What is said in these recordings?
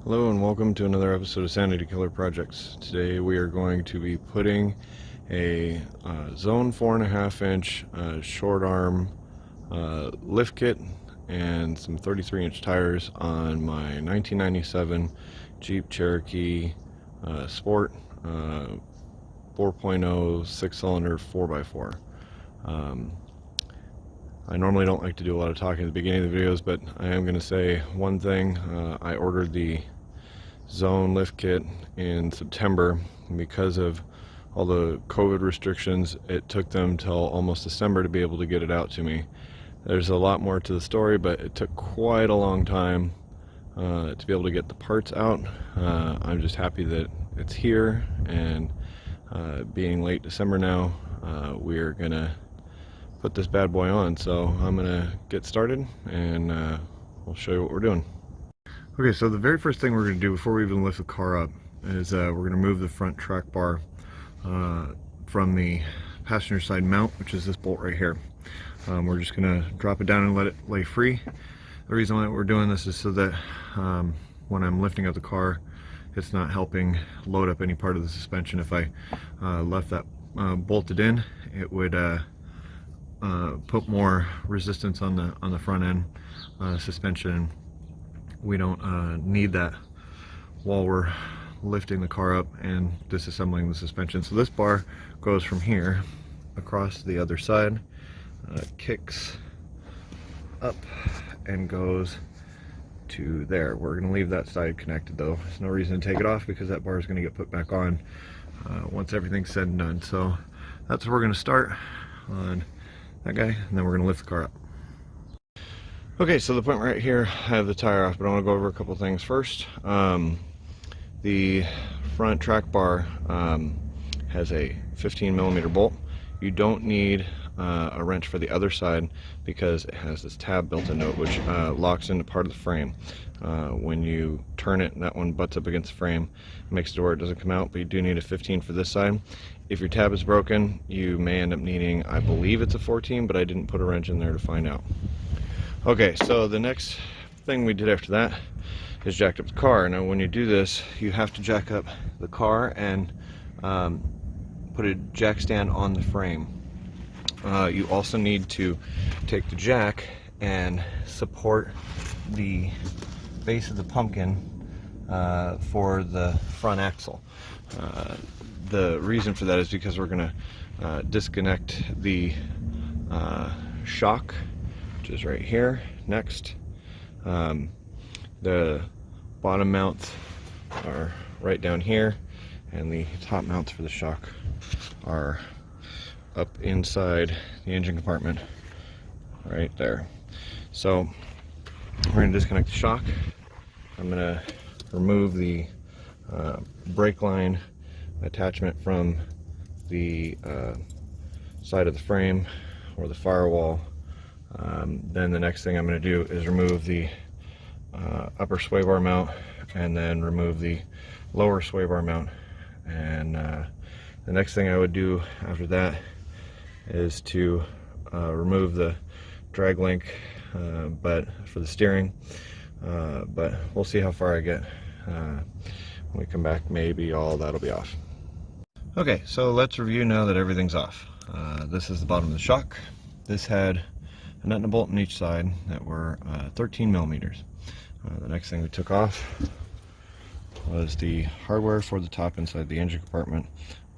Hello and welcome to another episode of Sanity Killer Projects. Today we are going to be putting a zone 4.5 inch short arm lift kit and some 33-inch tires on my 1997 Jeep Cherokee Sport 4.0 6-cylinder 4x4. I normally don't like to do a lot of talking at the beginning of the videos, but I am going to say one thing. I ordered the zone lift kit in September. Because of all the COVID restrictions, it took them till almost December to be able to get it out to me. There's a lot more to the story, but it took quite a long time to be able to get the parts out. I'm just happy that it's here, and being late December now, we're gonna put this bad boy on. So I'm gonna get started and we'll show you what we're doing. Okay, so the very first thing we're gonna do before we even lift the car up is we're gonna move the front track bar from the passenger side mount, which is this bolt right here. We're just gonna drop it down and let it lay free. The reason why we're doing this is so that when I'm lifting up the car, it's not helping load up any part of the suspension. If I left that bolted in, it would put more resistance on the front end suspension. We don't need that while we're lifting the car up and disassembling the suspension. So this bar goes from here across the other side, kicks up and goes to there. We're going to leave that side connected though. There's no reason to take it off because that bar is going to get put back on once everything's said and done. So that's where we're going to start on that guy, and then we're going to lift the car up. Okay, so the point right here, I have the tire off, but I want to go over a couple things first. The front track bar has a 15mm bolt. You don't need a wrench for the other side because it has this tab built into it, which locks into part of the frame. When you turn it, that one butts up against the frame. It makes it to where it doesn't come out, but you do need a 15 for this side. If your tab is broken, you may end up needing, I believe it's a 14, but I didn't put a wrench in there to find out. Okay, so the next thing we did after that is jacked up the car. Now when you do this, you have to jack up the car and put a jack stand on the frame. You also need to take the jack and support the base of the pumpkin for the front axle. The reason for that is because we're going to disconnect the shock, which is right here next. The bottom mounts are right down here, and the top mounts for the shock are up inside the engine compartment right there. So we're going to disconnect the shock. I'm going to remove the brake line attachment from the side of the frame or the firewall. Then the next thing I'm going to do is remove the upper sway bar mount, and then remove the lower sway bar mount. And the next thing I would do after that is to remove the drag link but for the steering, but we'll see how far I get. When we come back, maybe all that'll be off. Okay, so let's review now that everything's off. This is the bottom of the shock. This had a nut and a bolt on each side that were 13mm. The next thing we took off was the hardware for the top inside the engine compartment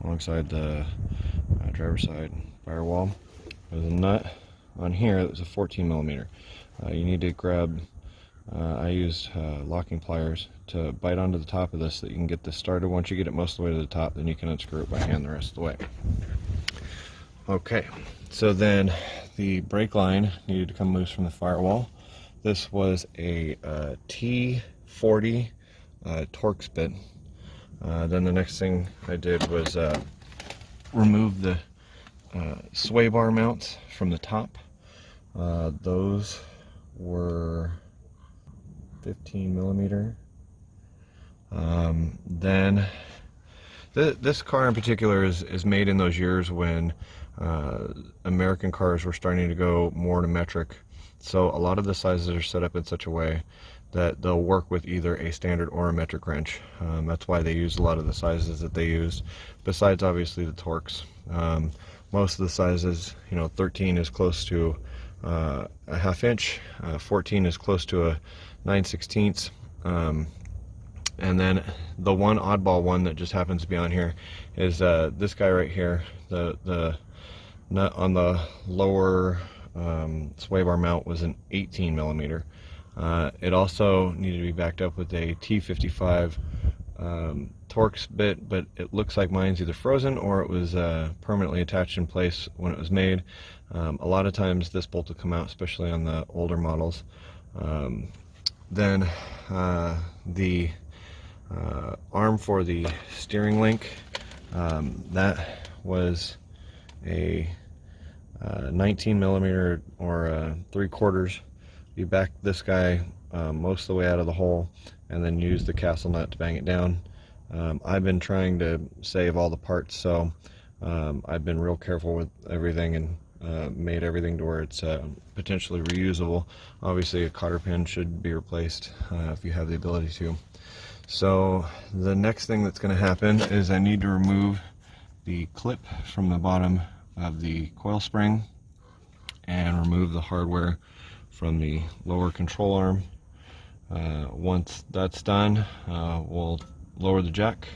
alongside the driver's side firewall. There's a nut on here that was a 14mm. You need to grab, I used locking pliers to bite onto the top of this so that you can get this started. Once you get it most of the way to the top, then you can unscrew it by hand the rest of the way. Okay, so then the brake line needed to come loose from the firewall. This was a T40 Torx bit. Then the next thing I did was remove the sway bar mounts from the top. Those were 15mm. Then this car in particular is made in those years when American cars were starting to go more to metric. So a lot of the sizes are set up in such a way that they'll work with either a standard or a metric wrench. That's why they use a lot of the sizes that they use, besides obviously the torques. Most of the sizes, 13 is close to a 1/2 inch, 14 is close to a 9/16. And then the one oddball one that just happens to be on here is this guy right here. The nut on the lower sway bar mount was an 18 millimeter. It also needed to be backed up with a T55 Torx bit, but it looks like mine's either frozen or it was permanently attached in place when it was made. A lot of times this bolt will come out, especially on the older models. Then the arm for the steering link, that was a 19 millimeter or 3/4. You back this guy most of the way out of the hole and then use the castle nut to bang it down. I've been trying to save all the parts, so I've been real careful with everything and made everything to where it's potentially reusable. Obviously a cotter pin should be replaced if you have the ability to. So the next thing that's going to happen is I need to remove the clip from the bottom of the coil spring and remove the hardware from the lower control arm. Once that's done, we'll lower the jack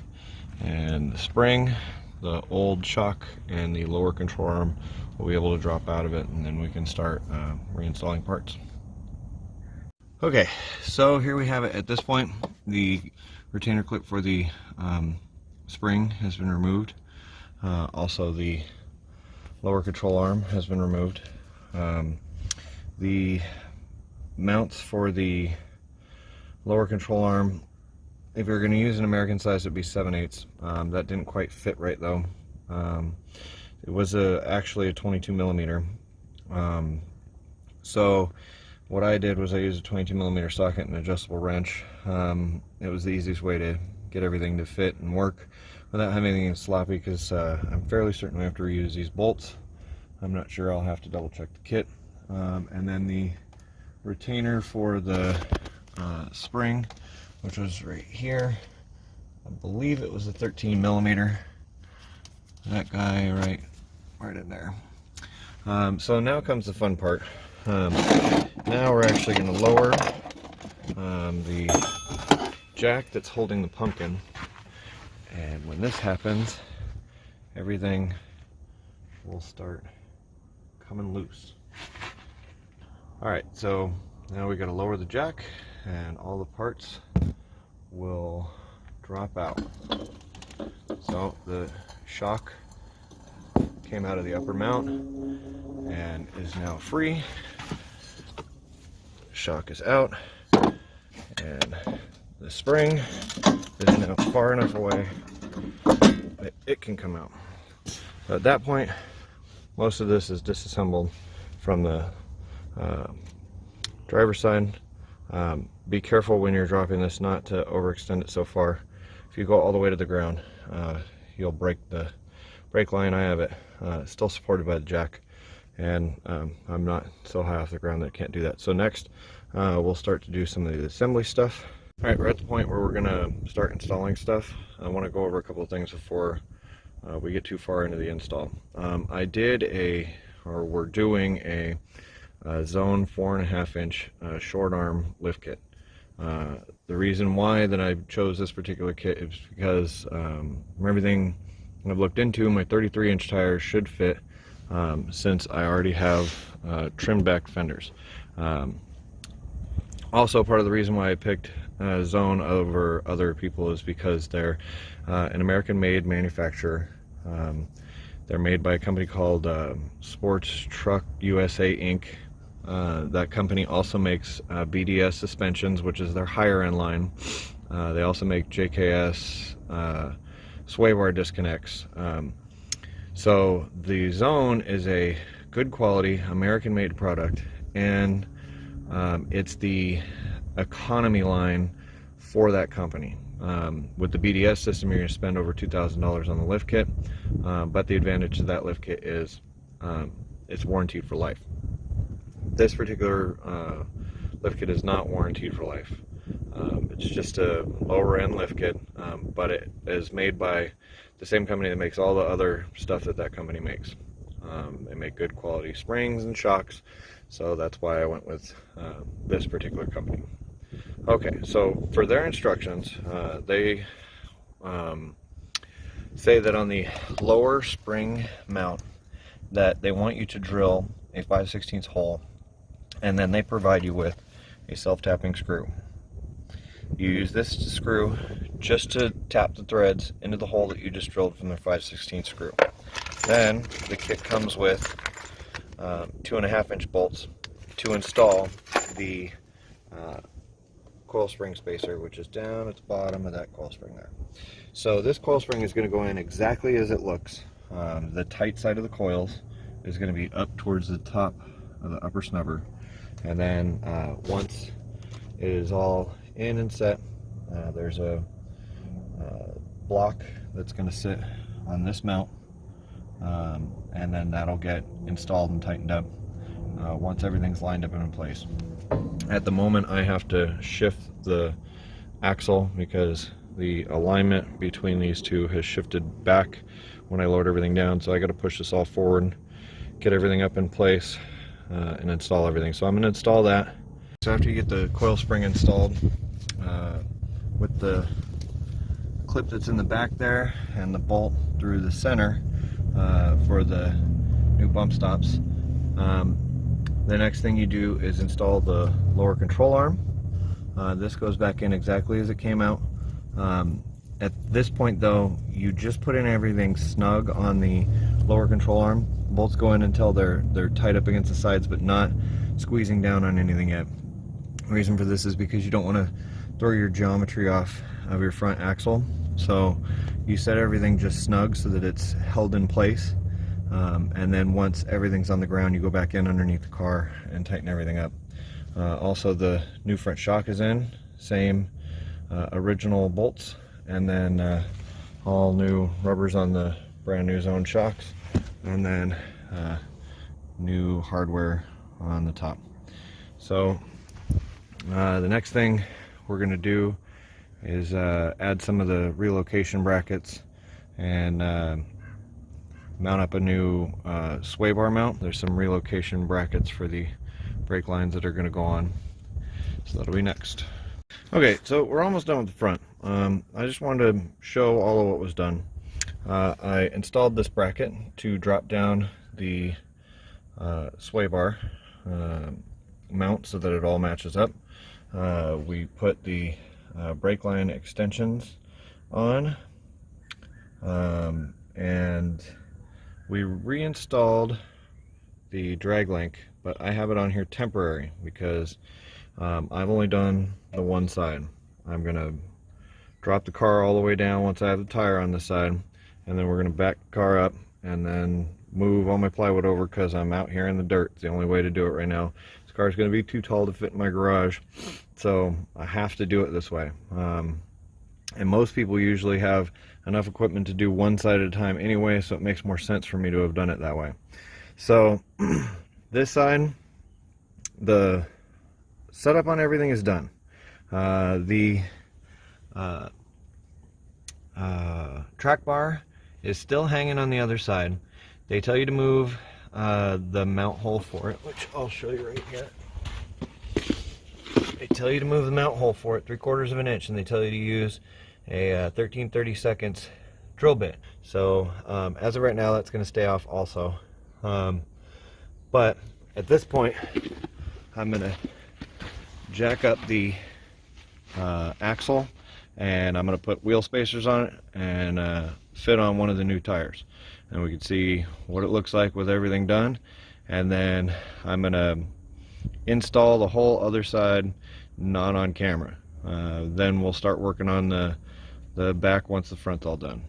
and the spring, the old shock and the lower control arm will be able to drop out of it, and then we can start reinstalling parts. Okay, so here we have it. At this point, the retainer clip for the spring has been removed. Also the lower control arm has been removed. The mounts for the lower control arm, if you're going to use an American size, it would be 7/8. That didn't quite fit right though. It was actually a 22 millimeter. So what I did was I used a 22 millimeter socket and an adjustable wrench. It was the easiest way to get everything to fit and work without having anything sloppy, because I'm fairly certain we have to reuse these bolts. I'm not sure, I'll have to double check the kit. And then the retainer for the spring, which was right here, I believe it was a 13 millimeter. That guy right in there. So now comes the fun part. Now we're actually going to lower the jack that's holding the pumpkin, and when this happens, everything will start coming loose. Alright, so now we got to lower the jack and all the parts will drop out. So the shock came out of the upper mount and is now free. Shock is out, and the spring is now far enough away that it can come out. At that point, most of this is disassembled from the driver's side. Be careful when you're dropping this not to overextend it so far. If you go all the way to the ground, you'll break the brake line. I have it still supported by the jack, and I'm not so high off the ground that I can't do that. So next we'll start to do some of the assembly stuff. Alright, we're at the point where we're going to start installing stuff. I want to go over a couple of things before we get too far into the install. We're doing a Zone 4.5 inch short arm lift kit. The reason why that I chose this particular kit is because from everything I've looked into, my 33 inch tires should fit, since I already have trimmed back fenders. Also, part of the reason why I picked Zone over other people is because they're an American made manufacturer. They're made by a company called Sports Truck USA Inc. That company also makes BDS suspensions, which is their higher end line. They also make JKS sway bar disconnects. So the Zone is a good quality American made product, and it's the economy line for that company. With the BDS system, you're going to spend over $2,000 on the lift kit, but the advantage of that lift kit is it's warranted for life. This particular lift kit is not warranted for life. It's just a lower end lift kit, but it is made by the same company that makes all the other stuff that company makes. They make good quality springs and shocks, so that's why I went with this particular company. Okay, so for their instructions, they say that on the lower spring mount that they want you to drill a 5/16 hole, and then they provide you with a self-tapping screw. You use this screw just to tap the threads into the hole that you just drilled from the 5/16 screw. Then the kit comes with 2.5-inch bolts to install the coil spring spacer, which is down at the bottom of that coil spring there. So this coil spring is going to go in exactly as it looks. The tight side of the coils is going to be up towards the top of the upper snubber, and then once it is all in and set, there's a block that's going to sit on this mount, and then that'll get installed and tightened up once everything's lined up and in place. At the moment I have to shift the axle because the alignment between these two has shifted back when I load everything down, so I got to push this all forward, get everything up in place, and install everything. So I'm going to install that. So after you get the coil spring installed, with the clip that's in the back there and the bolt through the center for the new bump stops, the next thing you do is install the lower control arm. This goes back in exactly as it came out. At this point though, you just put in everything snug on the lower control arm. Bolts go in until they're tied up against the sides, but not squeezing down on anything yet. The reason for this is because you don't want to throw your geometry off of your front axle. So you set everything just snug so that it's held in place. And then once everything's on the ground, you go back in underneath the car and tighten everything up. Also, the new front shock is in, same original bolts, and then all new rubbers on the brand new zone shocks, and then new hardware on the top. So the next thing we're going to do is add some of the relocation brackets and mount up a new sway bar mount. There's some relocation brackets for the brake lines that are going to go on, so that'll be next. Okay, so we're almost done with the front. I just wanted to show all of what was done. I installed this bracket to drop down the sway bar mount so that it all matches up. We put the brake line extensions on, and we reinstalled the drag link, but I have it on here temporary because I've only done the one side. I'm going to drop the car all the way down once I have the tire on this side, and then we're going to back the car up and then move all my plywood over because I'm out here in the dirt. It's the only way to do it right now. This car is going to be too tall to fit in my garage, so I have to do it this way. And most people usually have enough equipment to do one side at a time anyway, so it makes more sense for me to have done it that way. So this side, the setup on everything is done. The track bar is still hanging on the other side. They tell you to move the mount hole for it, which I'll show you right here. They tell you to move the mount hole for it 3/4 of an inch, and they tell you to use a 13/32 drill bit. So as of right now, that's going to stay off also. But at this point, I'm going to jack up the axle, and I'm going to put wheel spacers on it and fit on one of the new tires, and we can see what it looks like with everything done. And then I'm going to install the whole other side, not on camera. Then we'll start working on the back once the front's all done.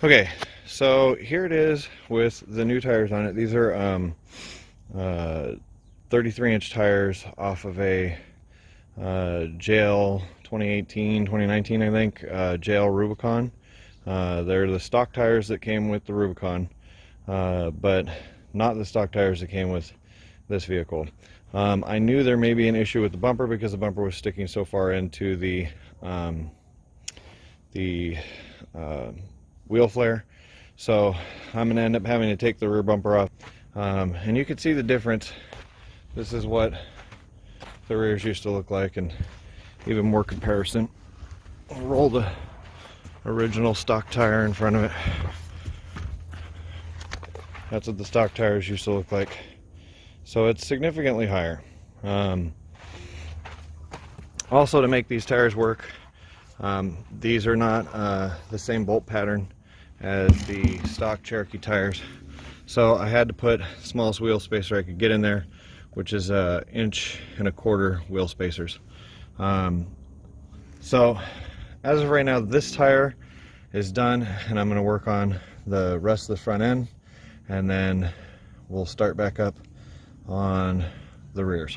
Okay, so here it is with the new tires on it. These are 33-inch tires off of a JL 2018-2019, I think, JL Rubicon. They're the stock tires that came with the Rubicon, but not the stock tires that came with this vehicle. I knew there may be an issue with the bumper because the bumper was sticking so far into the wheel flare. So I'm going to end up having to take the rear bumper off. And you can see the difference. This is what the rears used to look like, and even more comparison. I'll roll the original stock tire in front of it. That's what the stock tires used to look like. So it's significantly higher. Also, to make these tires work, these are not the same bolt pattern as the stock Cherokee tires. So I had to put smallest wheel spacer I could get in there, which is 1.25 inch wheel spacers. So as of right now, this tire is done, and I'm going to work on the rest of the front end, and then we'll start back up on the rears.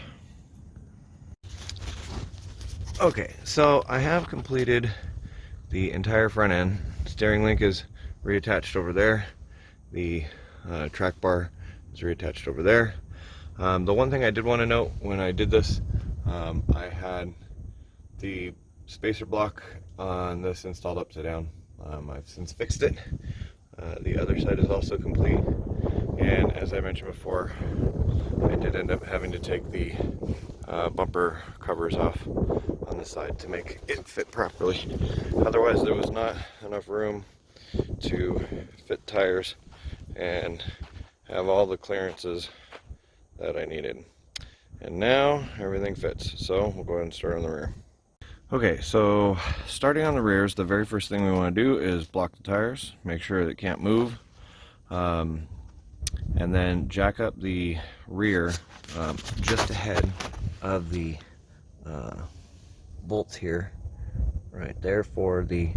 Okay, so I have completed the entire front end. Steering link is reattached over there. The track bar is reattached over there. The one thing I did want to note when I did this, I had the spacer block on this installed upside down. I've since fixed it. The other side is also complete, and as I mentioned before, I did end up having to take the bumper covers off on the side to make it fit properly. Otherwise, there was not enough room to fit tires and have all the clearances that I needed. And now everything fits, so we'll go ahead and start on the rear. Okay, so starting on the rears, the very first thing we want to do is block the tires, make sure it can't move, and then jack up the rear just ahead of the bolts here, right there for the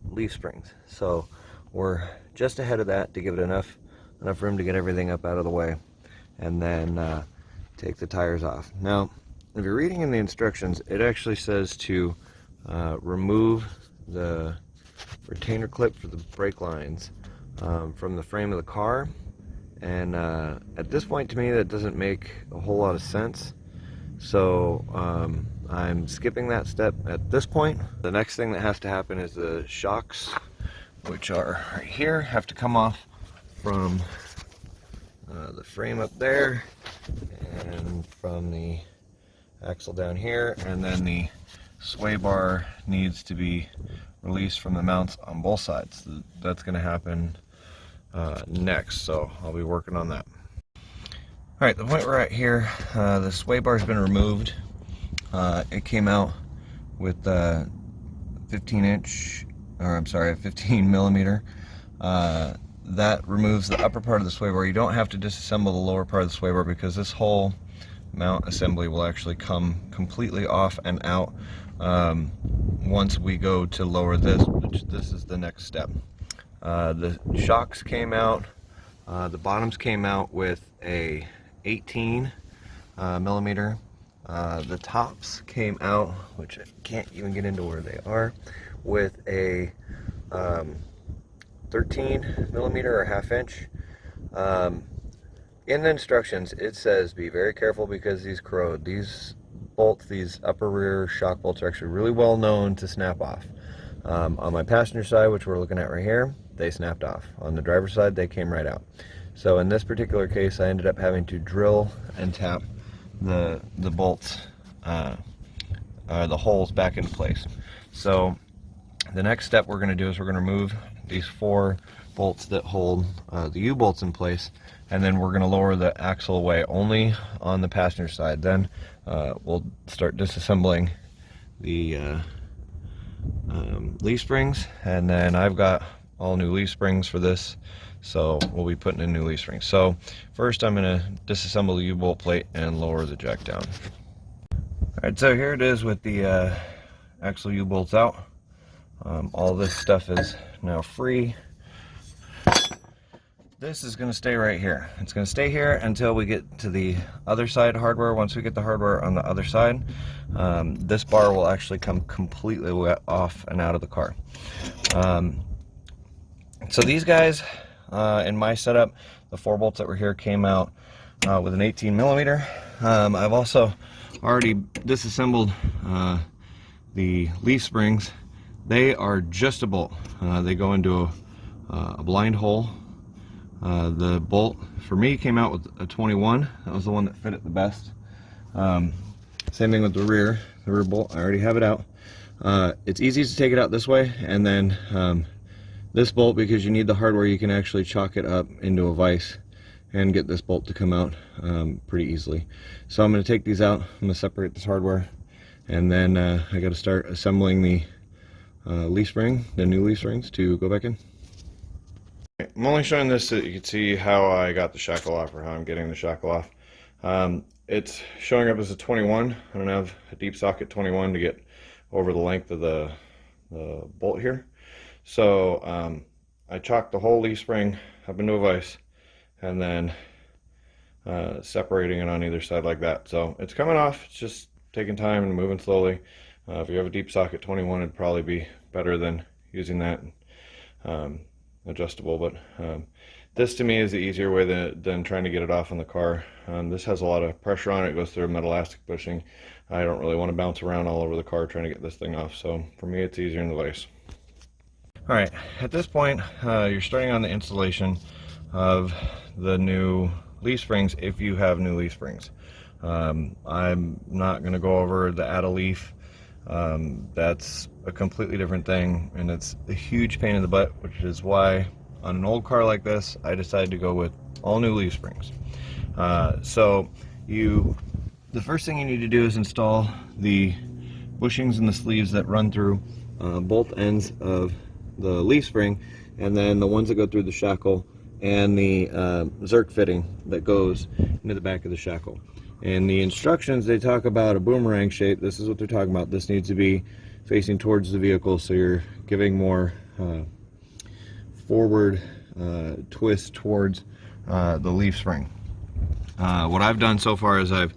leaf springs. So we're just ahead of that to give it enough room to get everything up out of the way, and then take the tires off. Now, if you're reading in the instructions, it actually says to remove the retainer clip for the brake lines from the frame of the car, and at this point, to me, that doesn't make a whole lot of sense. So I'm skipping that step at this point. The next thing that has to happen is the shocks, which are right here, have to come off from the frame up there and from the axle down here, and then the sway bar needs to be released from the mounts on both sides. That's going to happen next, so I'll be working on that. Alright, the point we're at here, the sway bar has been removed. It came out with 15 millimeter. That removes the upper part of the sway bar. You don't have to disassemble the lower part of the sway bar because this whole mount assembly will actually come completely off and out once we go to lower this, which this is the next step. The shocks came out, the bottoms came out with a 18 millimeter. The tops came out, which I can't even get into where they are, with a 13 millimeter or ½ inch. In the instructions, it says be very careful because these corrode. These bolts, these upper rear shock bolts, are actually really well known to snap off. On my passenger side, which we're looking at right here, they snapped off. On the driver's side, they came right out. So in this particular case, I ended up having to drill and tap the bolts, the holes back into place. So the next step we're going to do is we're going to remove these 4 bolts that hold the U-bolts in place, and then we're going to lower the axle away only on the passenger side. Then we'll start disassembling the leaf springs, and then I've got all new leaf springs for this, so we'll be putting in new leaf springs. So first I'm going to disassemble the U-bolt plate and lower the jack down. Alright, so here it is with the axle U-bolts out. All this stuff is now free. This is going to stay right here. It's going to stay here until we get to the other side hardware. Once we get the hardware on the other side, this bar will actually come completely off and out of the car. So these guys, in my setup, the 4 bolts that were here came out with an 18mm. I've also already disassembled the leaf springs. They are just a bolt. They go into a blind hole. The bolt for me came out with a 21. That was the one that fit it the best. Same thing with the rear bolt. I already have it out. It's easy to take it out this way, and then this bolt, because you need the hardware, you can actually chalk it up into a vise and get this bolt to come out pretty easily. So I'm going to take these out. I'm going to separate this hardware, and then I got to start assembling the leaf spring, the new leaf springs, to go back in. I'm only showing this so that you can see how I got the shackle off, or how I'm getting the shackle off. It's showing up as a 21. I don't have a deep socket 21 to get over the length of the bolt here. So I chalked the whole leaf spring up into a vise, and then separating it on either side like that. So it's coming off. It's just taking time and moving slowly. If you have a deep socket 21, it'd probably be better than using that adjustable, but this to me is the easier way than trying to get it off in the car. This has a lot of pressure on it. It goes through a metal elastic bushing. I don't really want to bounce around all over the car trying to get this thing off, so for me it's easier in the vise. Alright, at this point you're starting on the installation of the new leaf springs, if you have new leaf springs. I'm not going to go over the add a leaf. That's a completely different thing, and it's a huge pain in the butt, which is why on an old car like this I decided to go with all new leaf springs. So the first thing you need to do is install the bushings and the sleeves that run through both ends of the leaf spring, and then the ones that go through the shackle, and the Zerk fitting that goes into the back of the shackle. And the instructions, they talk about a boomerang shape. This is what they're talking about. This needs to be facing towards the vehicle, so you're giving more forward twist towards the leaf spring. What I've done so far is I've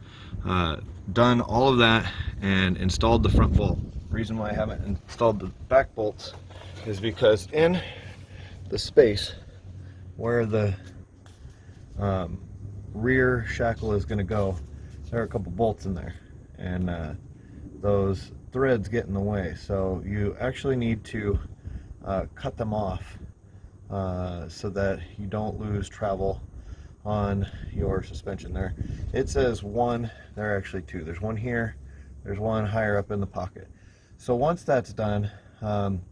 done all of that and installed the front bolt. The reason why I haven't installed the back bolts is because in the space where the rear shackle is going to go, there are a couple bolts in there, and those threads get in the way, so you actually need to cut them off so that you don't lose travel on your suspension. There it says one, there are actually two. There's one here, there's one higher up in the pocket. So once that's done, I'm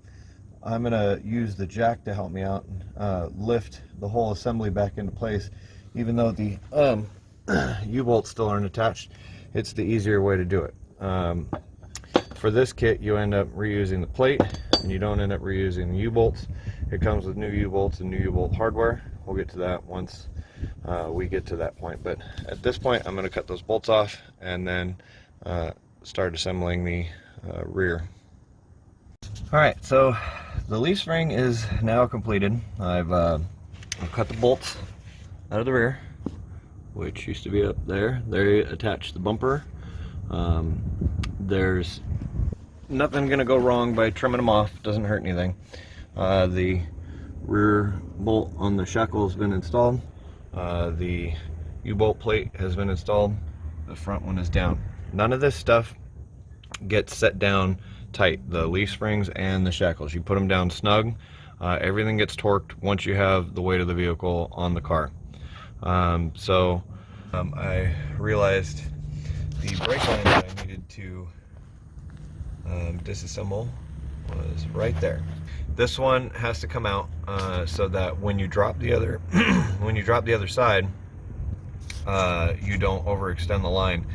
going to use the jack to help me out and lift the whole assembly back into place. Even though the U-bolts still aren't attached, it's the easier way to do it. For this kit, you end up reusing the plate, and you don't end up reusing the U-bolts. It comes with new U-bolts and new U-bolt hardware. We'll get to that once we get to that point. But at this point, I'm going to cut those bolts off and then start assembling the rear. Alright, so the leaf spring is now completed. I've cut the bolts out of the rear, which used to be up there. They attach the bumper. There's nothing gonna go wrong by trimming them off. Doesn't hurt anything. The rear bolt on the shackle has been installed. The U-bolt plate has been installed. The front one is down. None of this stuff gets set down tight, the leaf springs and the shackles. You put them down snug. Everything gets torqued once you have the weight of the vehicle on the car. I realized the brake line that I needed to disassemble was right there. This one has to come out so that when you drop the other when you drop the other side, you don't overextend the line.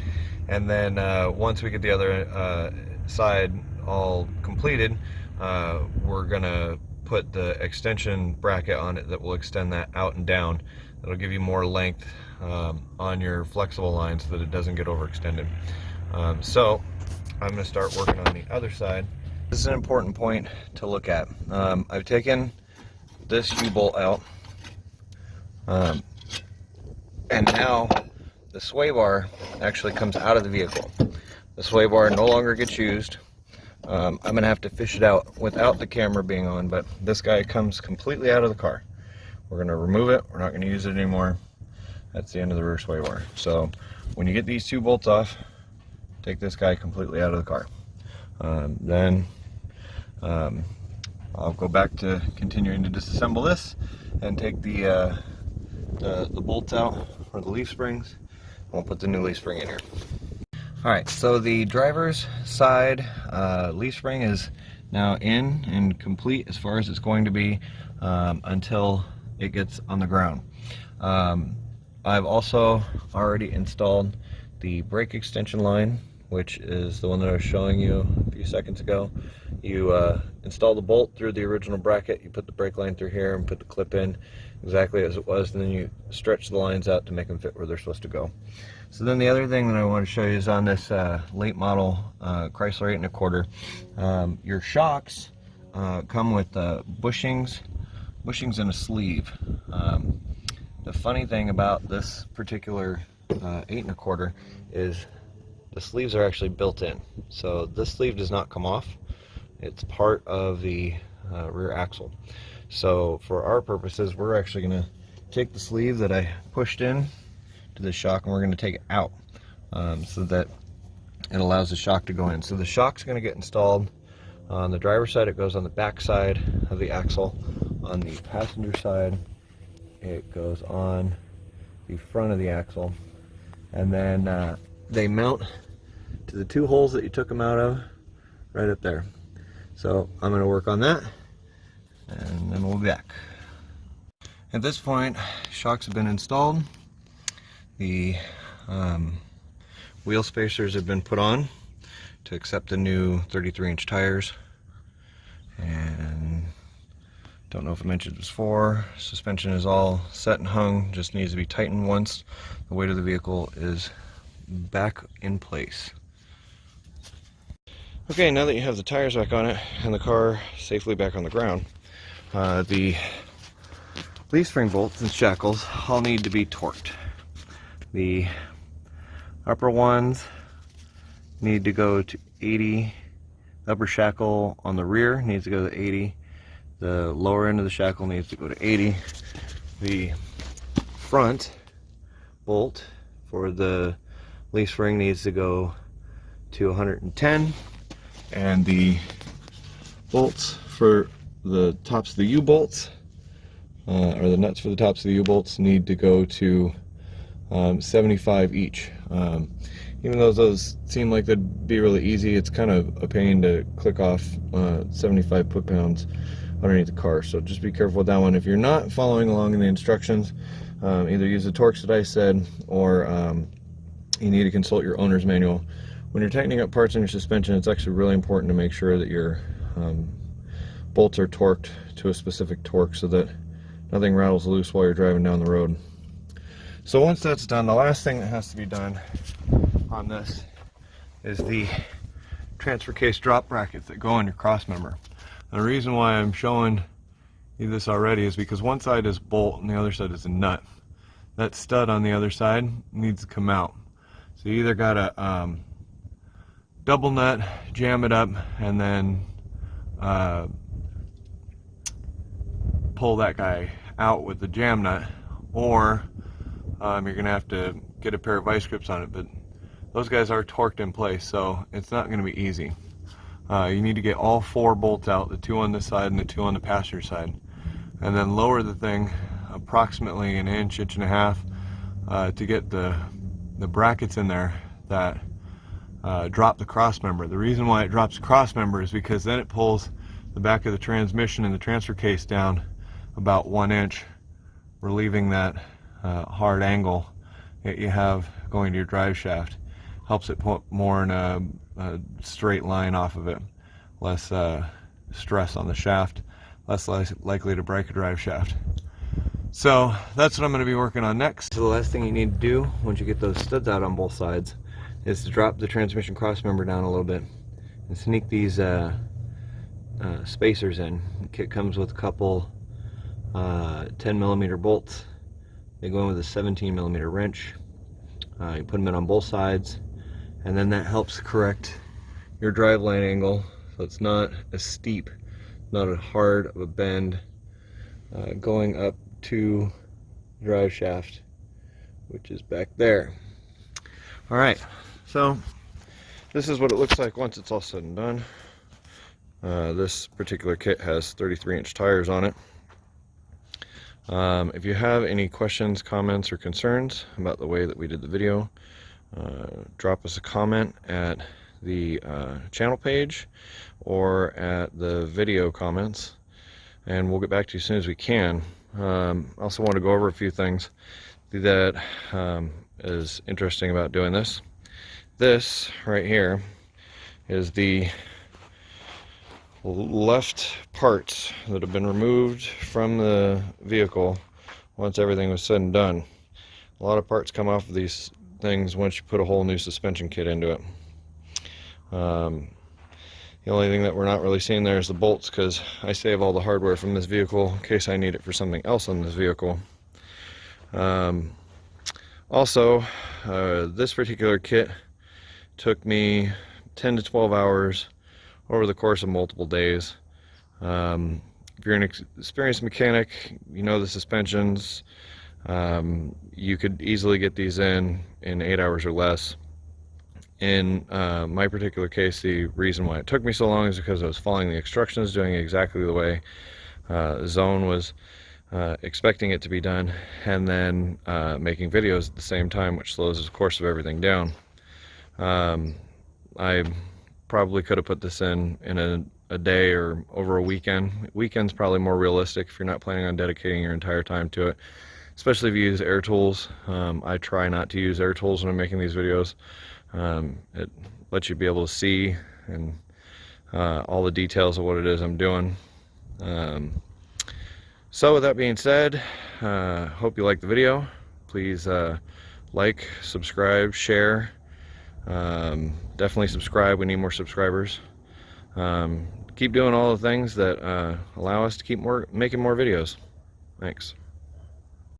And then once we get the other side all completed, we're gonna put the extension bracket on it that will extend that out and down. That'll give you more length on your flexible line so that it doesn't get overextended. So I'm gonna start working on the other side. This is an important point to look at. I've taken this U-bolt out, and now the sway bar actually comes out of the vehicle. The sway bar no longer gets used. I'm gonna have to fish it out without the camera being on, but this guy comes completely out of the car. We're gonna remove it. We're not gonna use it anymore. That's the end of the rear sway bar. So when you get these two bolts off, take this guy completely out of the car. Then I'll go back to continuing to disassemble this and take the bolts out for the leaf springs. We'll put the new leaf spring in here. Alright, so the driver's side leaf spring is now in and complete as far as it's going to be until it gets on the ground. I've also already installed the brake extension line, which is the one that I was showing you a few seconds ago. You install the bolt through the original bracket, you put the brake line through here and put the clip in exactly as it was, and then you stretch the lines out to make them fit where they're supposed to go. So then the other thing that I want to show you is on this late model Chrysler 8 1/4, your shocks come with bushings and a sleeve. The funny thing about this particular 8 1/4 is the sleeves are actually built in. So this sleeve does not come off. It's part of the rear axle. So for our purposes, we're actually going to take the sleeve that I pushed in to the shock and we're going to take it out so that it allows the shock to go in. So the shock's going to get installed on the driver's side. It goes on the back side of the axle. On the passenger side, it goes on the front of the axle, and then they mount to the two holes that you took them out of right up there. So I'm going to work on that and then we'll be back. At this point, shocks have been installed, the wheel spacers have been put on to accept the new 33-inch tires, and don't know if I mentioned this before, suspension is all set and hung, just needs to be tightened once the weight of the vehicle is back in place. Okay, now that you have the tires back on it and the car safely back on the ground, the leaf spring bolts and shackles all need to be torqued. The upper ones need to go to 80, the upper shackle on the rear needs to go to 80, the lower end of the shackle needs to go to 80, the front bolt for the leaf spring needs to go to 110, and the bolts for the tops of the U-bolts, or the nuts for the tops of the U-bolts, need to go to 75 each. Even though those seem like they'd be really easy, it's kind of a pain to click off 75 foot-pounds underneath the car, so just be careful with that one. If you're not following along in the instructions, either use the torques that I said, or you need to consult your owner's manual. When you're tightening up parts on your suspension, it's actually really important to make sure that your bolts are torqued to a specific torque so that nothing rattles loose while you're driving down the road. So once that's done, the last thing that has to be done on this is the transfer case drop brackets that go on your crossmember. The reason why I'm showing you this already is because one side is bolt and the other side is a nut. That stud on the other side needs to come out. So you either gotta double nut, jam it up, and then pull that guy out with the jam nut, or you're gonna have to get a pair of vice grips on it, but those guys are torqued in place, so it's not gonna be easy. You need to get all four bolts out, the two on this side and the two on the passenger side, and then lower the thing approximately an inch, inch and a half to get the brackets in there that drop the crossmember. The reason why it drops the crossmember is because then it pulls the back of the transmission and the transfer case down about 1 inch, relieving that hard angle that you have going to your drive shaft. Helps it put more in a straight line off of it, less stress on the shaft, less likely to break a drive shaft. So that's what I'm going to be working on next. So the last thing you need to do once you get those studs out on both sides is to drop the transmission crossmember down a little bit and sneak these spacers in. The kit comes with a couple 10mm bolts. They go in with a 17mm wrench. You put them in on both sides, and then that helps correct your driveline angle so it's not as steep, not as hard of a bend going up to the drive shaft which is back there. Alright, so this is what it looks like once it's all said and done. This particular kit has 33-inch tires on it. If you have any questions, comments, or concerns about the way that we did the video, drop us a comment at the channel page or at the video comments, and we'll get back to you as soon as we can. I also want to go over a few things that is interesting about doing this. This right here is the left parts that have been removed from the vehicle once everything was said and done. A lot of parts come off of these things once you put a whole new suspension kit into it. The only thing that we're not really seeing there is the bolts, because I save all the hardware from this vehicle in case I need it for something else on this vehicle. Also, this particular kit took me 10 to 12 hours over the course of multiple days. If you're an experienced mechanic, you know the suspensions. You could easily get these in 8 hours or less. In my particular case, the reason why it took me so long is because I was following the instructions, doing it exactly the way Zone was expecting it to be done, and then making videos at the same time, which slows the course of everything down. I probably could have put this in a day or over a weekend. Weekend's probably more realistic if you're not planning on dedicating your entire time to it, especially if you use air tools. I try not to use air tools when I'm making these videos. It lets you be able to see and all the details of what it is I'm doing. So with that being said, hope you like the video. Please like, subscribe, share. Definitely subscribe. We need more subscribers. Keep doing all the things that allow us to keep making more videos. Thanks.